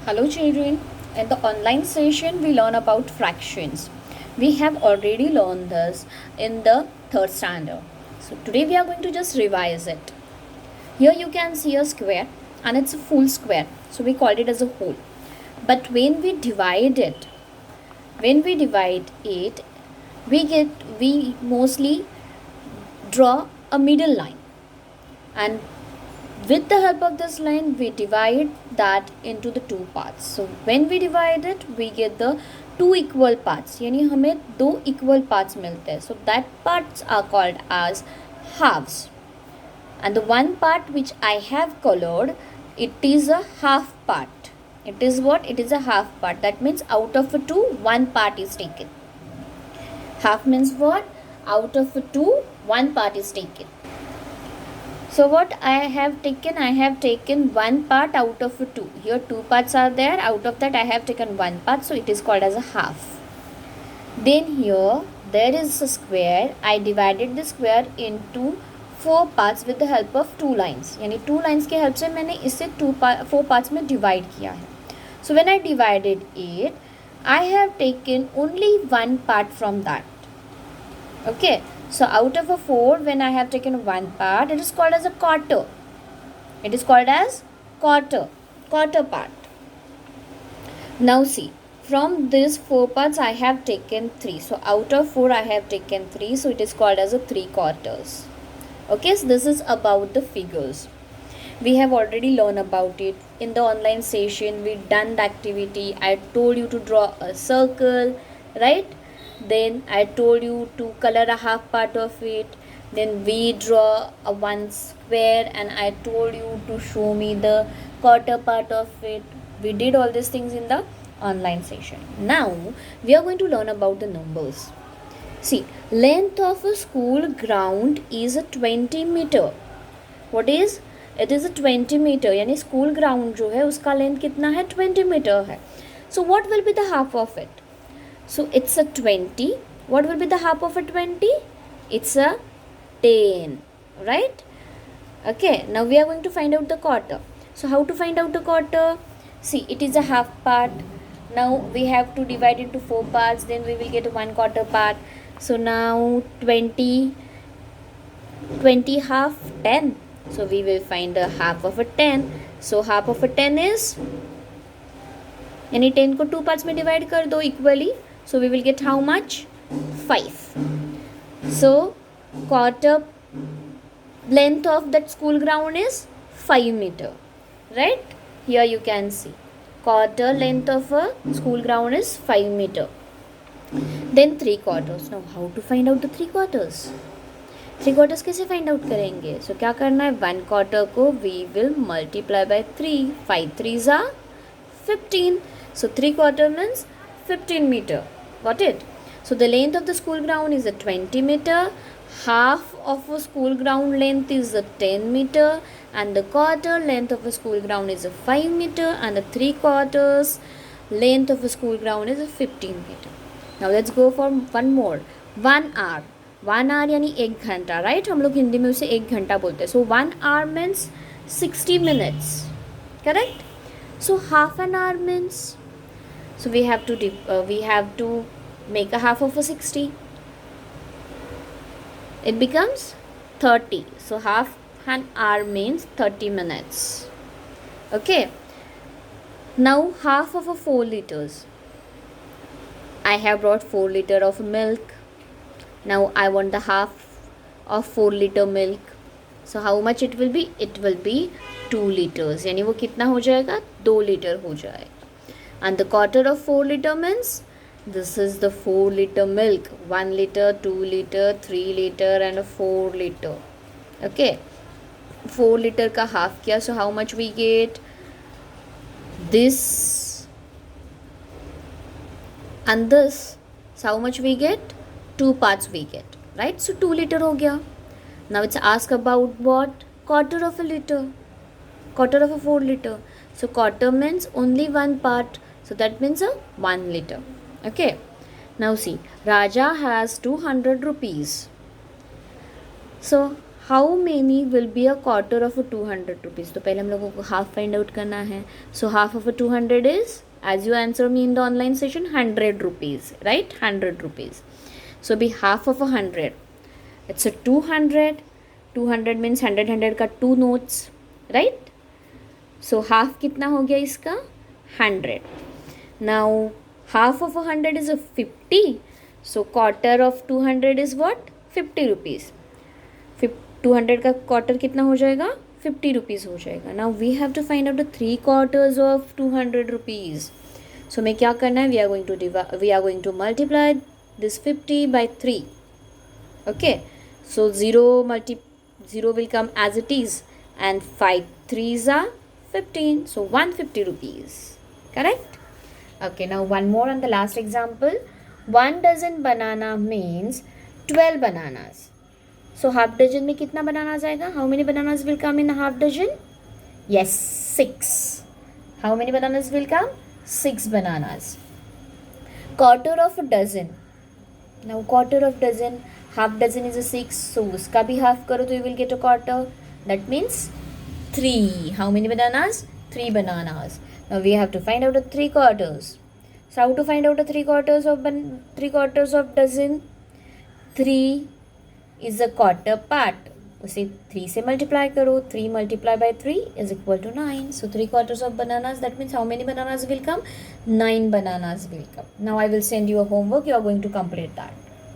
Hello children, in the online session we learn about fractions. We have already learned this in the third standard. So today we are going to just revise it. Here you can see a square and it's a full square. So we called it as a whole. But when we divide it, we mostly draw a middle line, and with the help of this line we divide that into the two parts. So when we divide it we get the two equal parts, यानी हमें दो equal parts मिलते हैं. So that parts are called as halves, and the one part which I have colored, it is a half part. It is what? It is a half part. That means out of a two, one part is taken. Half means what? Out of a two, one part is taken. So what I have taken one part out of two. Here two parts are there. Out of that I have taken one part. So it is called as a half. Then here there is a square. I divided the square into four parts with the help of two lines. यानी two lines के help से मैंने इसे four parts में divide किया है. So when I divided it, I have taken only one part from that. Okay. So out of a 4, when I have taken one part, it is called as a quarter. It is called as quarter part. Now see, from these 4 parts I have taken 3. So out of 4 I have taken 3. So it is called as a 3 quarters. Okay, so this is about the figures. We have already learned about it. In the online session, we done the activity. I told you to draw a circle, right? Then I told you to color a half part of it. Then we draw a one square and I told you to show me the quarter part of it. We did all these things in the online session. Now we are going to learn about the numbers. See, length of a school ground is a 20 meter. What is? It is a 20 meter. यानी school ground जो है उसका length कितना है? 20 meter है. So what will be the half of it? So it's a 20. What will be the half of a 20? It's a 10, right? Okay, now we are going to find out the quarter. So how to find out the quarter? See, it is a half part. Now we have to divide into 4 parts. Then we will get one quarter part. So now 20 half, 10. So we will find the half of a 10. So half of a 10 is, यानी 10 को 2 parts में divide कर दो equally. So we will get how much? 5. So quarter length of that school ground is 5 meter, right? Here you can see quarter length of a school ground is 5 meter. Then 3 quarters. Now how to find out the 3 quarters? 3 quarters कैसे find out करेंगे? So क्या करना है? 1 quarter को we will multiply by 3. 5 3s are 15. So 3 quarter means 15 meter. Got it? So the length of the school ground is a 20 meter. Half of a school ground length is a 10 meter. And the quarter length of a school ground is a 5 meter. And the 3 quarters length of a school ground is a 15 meter. Now let's go for one more. 1 hour. 1 hour यानी 1 घंटा, right? हम लोग हिंदी में उसे 1 घंटा बोलते हैं. So 1 hour means 60 minutes. Correct? So half an hour means, so we have to make a half of a 60. It becomes 30. So half an hour means 30 minutes. Okay. Now half of a 4 liters. I have brought 4 liter of milk. Now I want the half of 4 liter milk. So how much it will be? It will be 2 liters. यानी वो कितना हो जाएगा? 2 liter हो जाएगा. And the quarter of 4 liter means this is the 4 liter milk. 1 liter, 2 liter, 3 liter and 4 liter. Okay. 4 liter का half किया. So how much we get? This and this. So how much we get? 2 parts we get. Right? So 2 liter हो गया. Now it's asked about what? Quarter of a liter. Quarter of a 4 liter. So quarter means only one part. So that means a 1 liter. Okay. Now see, Raja has 200 rupees. So how many will be a quarter of 200 rupees. तो पहले हम लोगों को half find out करना है. So half of 200 is, as you answer me in the online session, 100 rupees, right? 100 rupees. So be half of 100. It's a 200. 200 means 100 का 2 notes, right? So half कितना हो गया इसका? 100. Now half of 100 is a 50. So quarter of 200 is what? 50 rupees. 200 का quarter कितना हो जाएगा? 50 rupees हो जाएगा. Now we have to find out the 3 quarters of 200 rupees. So मैं क्या करना है? We are going to multiply this 50 by 3. Okay, so 0 will come as it is, and 5 3s are 15, so 150 rupees. Correct? Okay, now one more on the last example. 1 dozen banana means 12 bananas. So half dozen में कितना bananas आएगा? How many bananas will come in a half dozen? Yes, 6. How many bananas will come? 6 bananas. Quarter of a dozen. Now quarter of dozen, half dozen is a 6. So उसका भी half करो तो you will get a quarter. That means 3. How many bananas? 3 bananas. Now we have to find out the 3 quarters. So how to find out the 3 quarters of dozen? 3 is a quarter part. उसे 3 से multiply करो. 3 multiplied by 3 is equal to 9. So 3 quarters of bananas, that means how many bananas will come? 9 bananas will come. Now I will send you a homework. You are going to complete that.